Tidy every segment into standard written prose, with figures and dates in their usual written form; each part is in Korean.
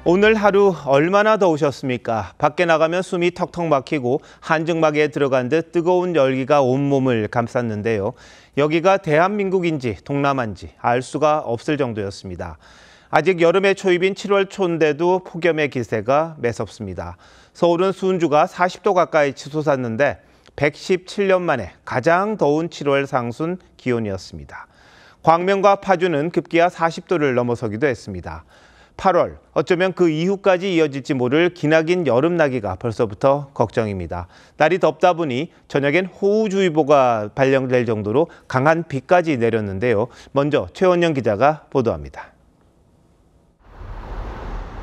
오늘 하루 얼마나 더우셨습니까? 밖에 나가면 숨이 턱턱 막히고 한증막에 들어간 듯 뜨거운 열기가 온몸을 감쌌는데요. 여기가 대한민국인지 동남아인지 알 수가 없을 정도였습니다. 아직 여름의 초입인 7월 초인데도 폭염의 기세가 매섭습니다. 서울은 순주가 40도 가까이 치솟았는데 117년 만에 가장 더운 7월 상순 기온이었습니다. 광명과 파주는 급기야 40도를 넘어서기도 했습니다. 8월, 어쩌면 그 이후까지 이어질지 모를 기나긴 여름나기가 벌써부터 걱정입니다. 날이 덥다 보니 저녁엔 호우주의보가 발령될 정도로 강한 비까지 내렸는데요. 먼저 최원영 기자가 보도합니다.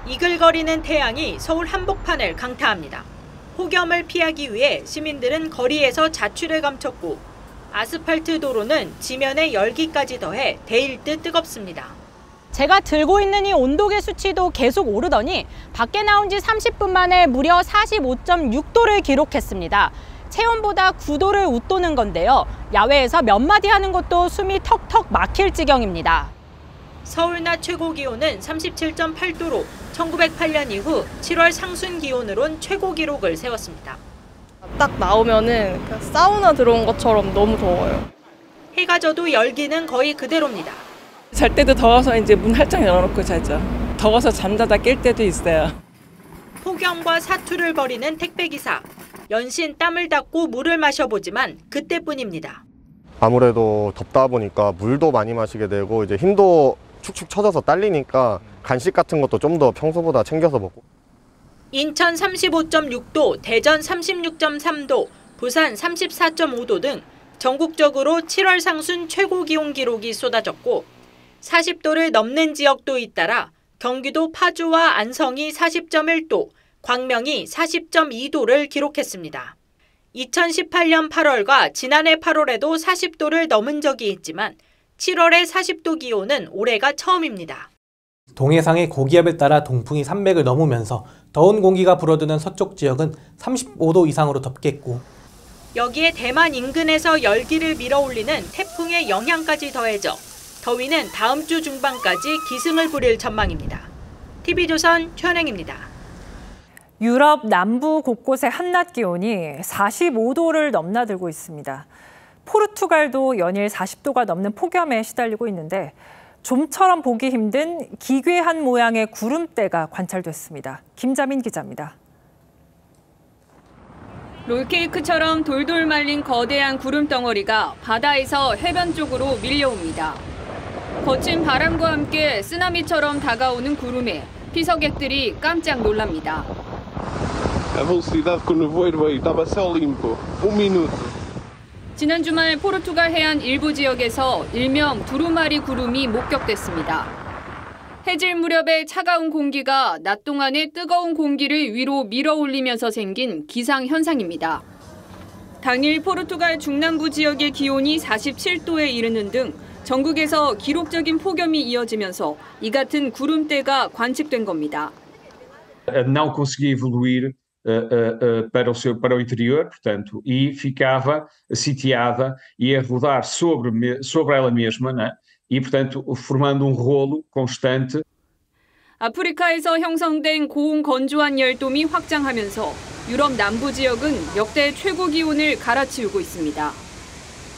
이글거리는 태양이 서울 한복판을 강타합니다. 폭염을 피하기 위해 시민들은 거리에서 자취를 감췄고 아스팔트 도로는 지면에 열기까지 더해 데일 듯 뜨겁습니다. 제가 들고 있는 이 온도계 수치도 계속 오르더니 밖에 나온 지 30분 만에 무려 45.6도를 기록했습니다. 체온보다 9도를 웃도는 건데요. 야외에서 몇 마디 하는 것도 숨이 턱턱 막힐 지경입니다. 서울 낮 최고 기온은 37.8도로 1908년 이후 7월 상순 기온으론 최고 기록을 세웠습니다. 딱 나오면은 사우나 들어온 것처럼 너무 더워요. 해가 져도 열기는 거의 그대로입니다. 잘 때도 더워서 이제 문 활짝 열어놓고 자죠. 더워서 잠자다 깰 때도 있어요. 폭염과 사투를 벌이는 택배기사. 연신 땀을 닦고 물을 마셔보지만 그때뿐입니다. 아무래도 덥다 보니까 물도 많이 마시게 되고 이제 힘도 축축 처져서 딸리니까 간식 같은 것도 좀 더 평소보다 챙겨서 먹고. 인천 35.6도, 대전 36.3도, 부산 34.5도 등 전국적으로 7월 상순 최고 기온 기록이 쏟아졌고 40도를 넘는 지역도 잇따라 경기도 파주와 안성이 40.1도, 광명이 40.2도를 기록했습니다. 2018년 8월과 지난해 8월에도 40도를 넘은 적이 있지만 7월의 40도 기온은 올해가 처음입니다. 동해상의 고기압에 따라 동풍이 300을 넘으면서 더운 공기가 불어드는 서쪽 지역은 35도 이상으로 덥겠고 여기에 대만 인근에서 열기를 밀어올리는 태풍의 영향까지 더해져 더위는 다음 주 중반까지 기승을 부릴 전망입니다. TV조선 최원영입니다. 유럽 남부 곳곳의 한낮 기온이 45도를 넘나들고 있습니다. 포르투갈도 연일 40도가 넘는 폭염에 시달리고 있는데 좀처럼 보기 힘든 기괴한 모양의 구름대가 관찰됐습니다. 김자민 기자입니다. 롤케이크처럼 돌돌 말린 거대한 구름덩어리가 바다에서 해변 쪽으로 밀려옵니다. 거친 바람과 함께 쓰나미처럼 다가오는 구름에 피서객들이 깜짝 놀랍니다. 지난 주말 포르투갈 해안 일부 지역에서 일명 두루마리 구름이 목격됐습니다. 해질 무렵에 차가운 공기가 낮 동안의 뜨거운 공기를 위로 밀어올리면서 생긴 기상현상입니다. 당일 포르투갈 중남부 지역의 기온이 47도에 이르는 등 전국에서 기록적인 폭염이 이어지면서 이 같은 구름대가 관측된 겁니다. Não conseguia evoluir para o interior, portanto, e ficava sitiada e a rodar sobre ela mesma, né? E, portanto, formando rolo constante. 아프리카에서 형성된 고온 건조한 열돔이 확장하면서 유럽 남부 지역은 역대 최고 기온을 갈아치우고 있습니다.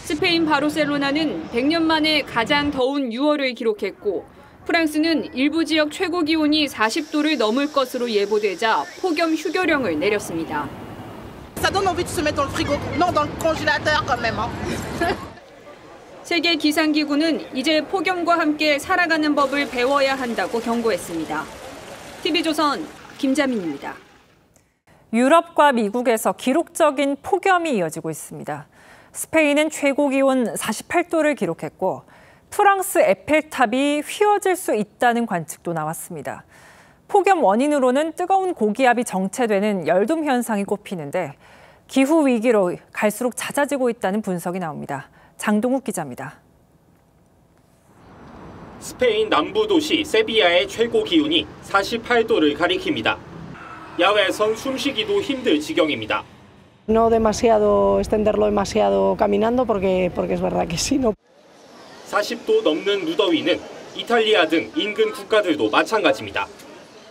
스페인 바르셀로나는 100년 만에 가장 더운 6월을 기록했고 프랑스는 일부 지역 최고 기온이 40도를 넘을 것으로 예보되자 폭염 휴교령을 내렸습니다. 세계 기상기구는 이제 폭염과 함께 살아가는 법을 배워야 한다고 경고했습니다. TV조선 김자민입니다. 유럽과 미국에서 기록적인 폭염이 이어지고 있습니다. 스페인은 최고 기온 48도를 기록했고 프랑스 에펠탑이 휘어질 수 있다는 관측도 나왔습니다. 폭염 원인으로는 뜨거운 고기압이 정체되는 열돔 현상이 꼽히는데 기후 위기로 갈수록 잦아지고 있다는 분석이 나옵니다. 장동욱 기자입니다. 스페인 남부 도시 세비야의 최고 기온이 48도를 가리킵니다. 야외에선 숨쉬기도 힘들 지경입니다. No demasiado extenderlo demasiado caminando porque es verdad que sí no. 40도 넘는 무더위는 이탈리아 등 인근 국가들도 마찬가지입니다.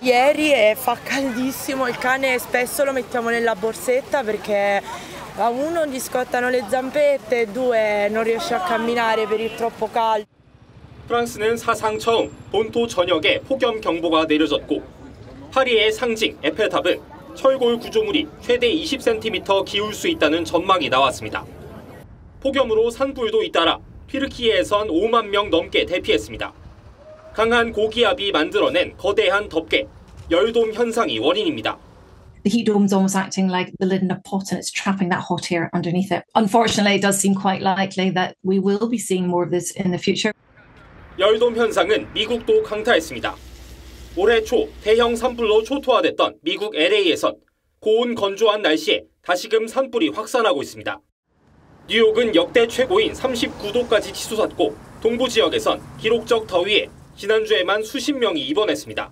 Ieri fa caldissimo, il cane spesso lo mettiamo nella borsetta perché a uno gli scottano le zampette e due non riesce a camminare per il troppo caldo. 프랑스는 사상 처음 본토 전역에 폭염 경보가 내려졌고 파리의 상징 에펠탑은 철골 구조물이 최대 20cm 기울 수 있다는 전망이 나왔습니다. 폭염으로 산불도 잇따라 튀르키예에선 5만 명 넘게 대피했습니다. 강한 고기압이 만들어낸 거대한 덮개, 열돔 현상이 원인입니다. The heat dome's almost acting like the lid in a pot and it's trapping that hot air underneath it. Unfortunately, it does seem quite likely that we will be seeing more of this in the future. 열돔 현상은 미국도 강타했습니다. 올해 초 대형 산불로 초토화됐던 미국 LA에선 고온 건조한 날씨에 다시금 산불이 확산하고 있습니다. 뉴욕은 역대 최고인 39도까지 치솟았고 동부 지역에선 기록적 더위에 지난주에만 수십 명이 입원했습니다.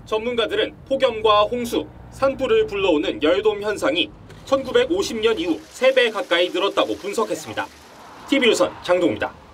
전문가들은 폭염과 홍수, 산불을 불러오는 열돔 현상이 1950년 이후 3배 가까이 늘었다고 분석했습니다. TV조선 장동우입니다.